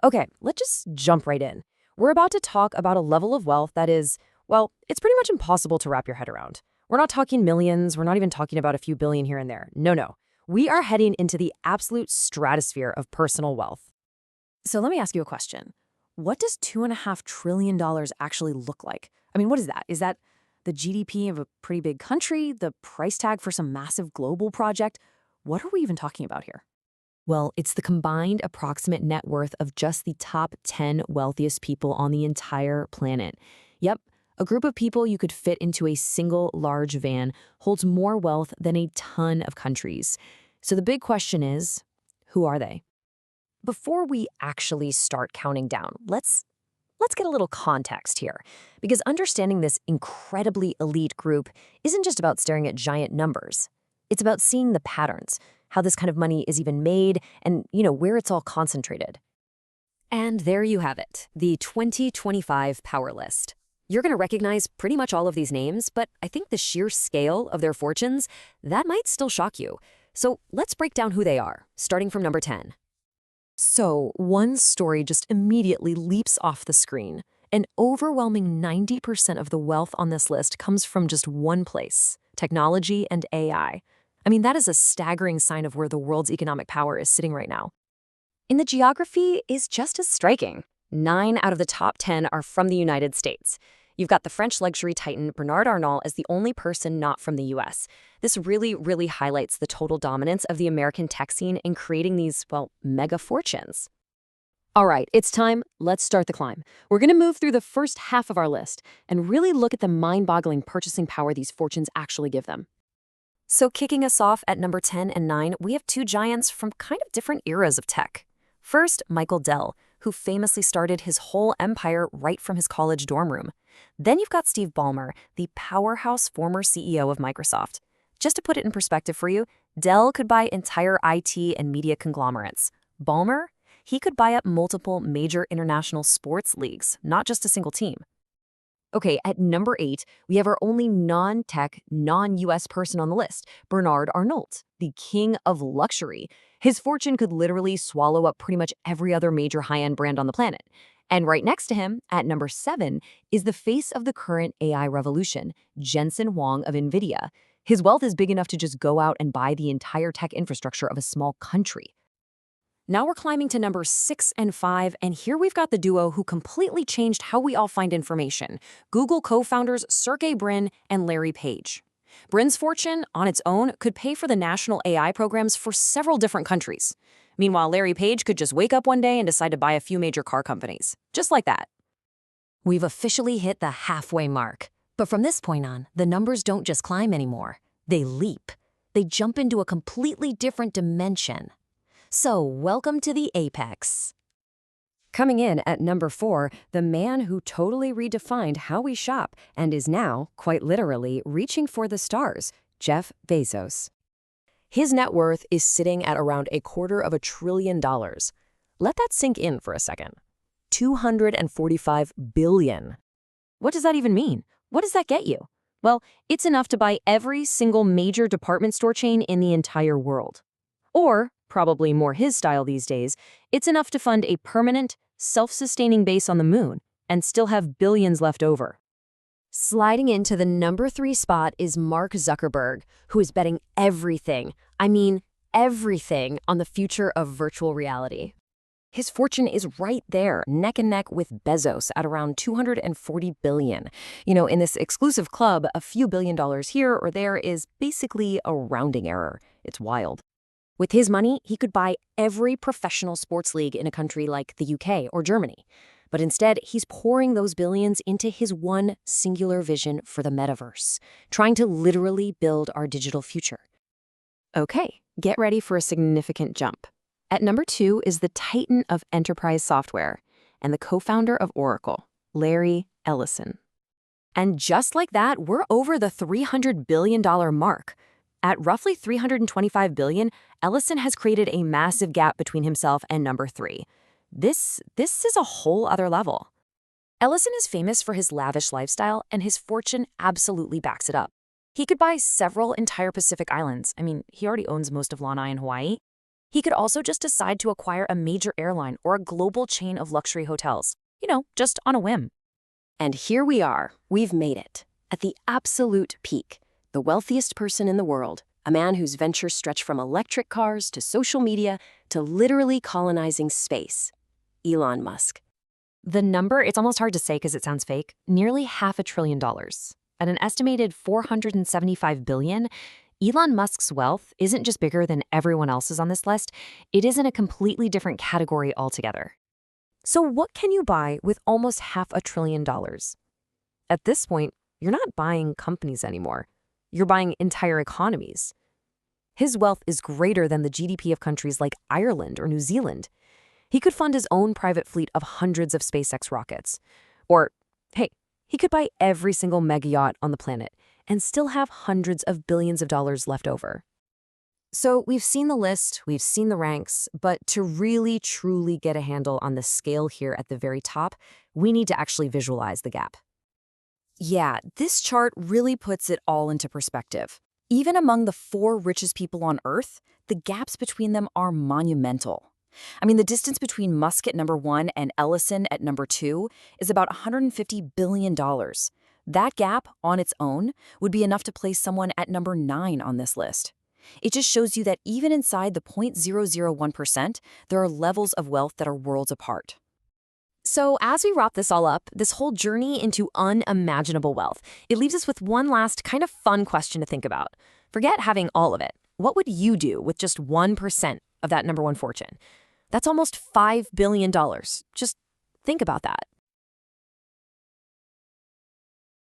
Okay, let's just jump right in. We're about to talk about a level of wealth that is, well, it's pretty much impossible to wrap your head around. We're not talking millions, we're not even talking about a few billion here and there. No, no. We are heading into the absolute stratosphere of personal wealth. So let me ask you a question. What does $2.5 trillion actually look like? I mean, what is that? Is that the GDP of a pretty big country, the price tag for some massive global project? What are we even talking about here? Well, it's the combined approximate net worth of just the top 10 wealthiest people on the entire planet. Yep, a group of people you could fit into a single large van holds more wealth than a ton of countries. So the big question is, who are they? Before we actually start counting down, let's get a little context here, because understanding this incredibly elite group isn't just about staring at giant numbers. It's about seeing the patterns, how this kind of money is even made, and, where it's all concentrated. And there you have it, the 2025 Power List. You're going to recognize pretty much all of these names, but I think the sheer scale of their fortunes, that might still shock you. So let's break down who they are, starting from number 10. So, one story just immediately leaps off the screen. An overwhelming 90% of the wealth on this list comes from just one place: technology and AI. I mean, that is a staggering sign of where the world's economic power is sitting right now. And the geography is just as striking. 9 out of the top 10 are from the United States. You've got the French luxury titan Bernard Arnault as the only person not from the US. This really highlights the total dominance of the American tech scene in creating these, well, mega fortunes. All right, it's time. Let's start the climb. We're going to move through the first half of our list and really look at the mind-boggling purchasing power these fortunes actually give them. So kicking us off at number 10 and 9, we have two giants from kind of different eras of tech. First, Michael Dell, who famously started his whole empire right from his college dorm room. Then you've got Steve Ballmer, the powerhouse former CEO of Microsoft. Just to put it in perspective for you, Dell could buy entire IT and media conglomerates. Ballmer, he could buy up multiple major international sports leagues, not just a single team. Okay, at number 8, we have our only non-tech, non-US person on the list, Bernard Arnault, the king of luxury. His fortune could literally swallow up pretty much every other major high-end brand on the planet. And right next to him, at number 7, is the face of the current AI revolution, Jensen Huang of NVIDIA. His wealth is big enough to just go out and buy the entire tech infrastructure of a small country. Now we're climbing to number 6 and 5, and here we've got the duo who completely changed how we all find information: Google co-founders Sergey Brin and Larry Page. Brin's fortune, on its own, could pay for the national AI programs for several different countries. Meanwhile, Larry Page could just wake up one day and decide to buy a few major car companies. Just like that. We've officially hit the halfway mark. But from this point on, the numbers don't just climb anymore. They leap. They jump into a completely different dimension. So, welcome to the apex. Coming in at number 4, the man who totally redefined how we shop and is now, quite literally, reaching for the stars, Jeff Bezos. His net worth is sitting at around $250 billion. Let that sink in for a second. $245 billion. What does that even mean? What does that get you? Well, it's enough to buy every single major department store chain in the entire world. Or, probably more his style these days, it's enough to fund a permanent, self-sustaining base on the moon and still have billions left over. Sliding into the number 3 spot is Mark Zuckerberg, who is betting everything, I mean everything, on the future of virtual reality. His fortune is right there, neck and neck with Bezos at around $240 billion. In this exclusive club, a few $1 billion here or there is basically a rounding error. It's wild. With his money, he could buy every professional sports league in a country like the UK or Germany. But instead, he's pouring those billions into his one singular vision for the metaverse, trying to literally build our digital future. Okay, get ready for a significant jump. At number 2 is the titan of enterprise software and the co-founder of Oracle, Larry Ellison. And just like that, we're over the $300 billion mark. At roughly $325 billion, Ellison has created a massive gap between himself and number 3. This is a whole other level. Ellison is famous for his lavish lifestyle, and his fortune absolutely backs it up. He could buy several entire Pacific islands. I mean, he already owns most of Lanai in Hawaii. He could also just decide to acquire a major airline or a global chain of luxury hotels, just on a whim. And here we are. We've made it. At the absolute peak. The wealthiest person in the world. A man whose ventures stretch from electric cars to social media to literally colonizing space. Elon Musk. The number, it's almost hard to say because it sounds fake, nearly $500 billion. At an estimated $475 billion, Elon Musk's wealth isn't just bigger than everyone else's on this list, it is in a completely different category altogether. So what can you buy with almost $500 billion? At this point, you're not buying companies anymore. You're buying entire economies. His wealth is greater than the GDP of countries like Ireland or New Zealand. He could fund his own private fleet of hundreds of SpaceX rockets. Or, hey, he could buy every single mega yacht on the planet and still have hundreds of billions of dollars left over. So we've seen the list, we've seen the ranks, but to really, truly get a handle on the scale here at the very top, we need to actually visualize the gap. Yeah, this chart really puts it all into perspective. Even among the 4 richest people on Earth, the gaps between them are monumental. I mean, the distance between Musk at number 1 and Ellison at number 2 is about $150 billion. That gap, on its own, would be enough to place someone at number 9 on this list. It just shows you that even inside the 0.001%, there are levels of wealth that are worlds apart. So as we wrap this all up, this whole journey into unimaginable wealth, it leaves us with one last kind of fun question to think about. Forget having all of it. What would you do with just 1% of that number 1 fortune? That's almost $5 billion. Just think about that.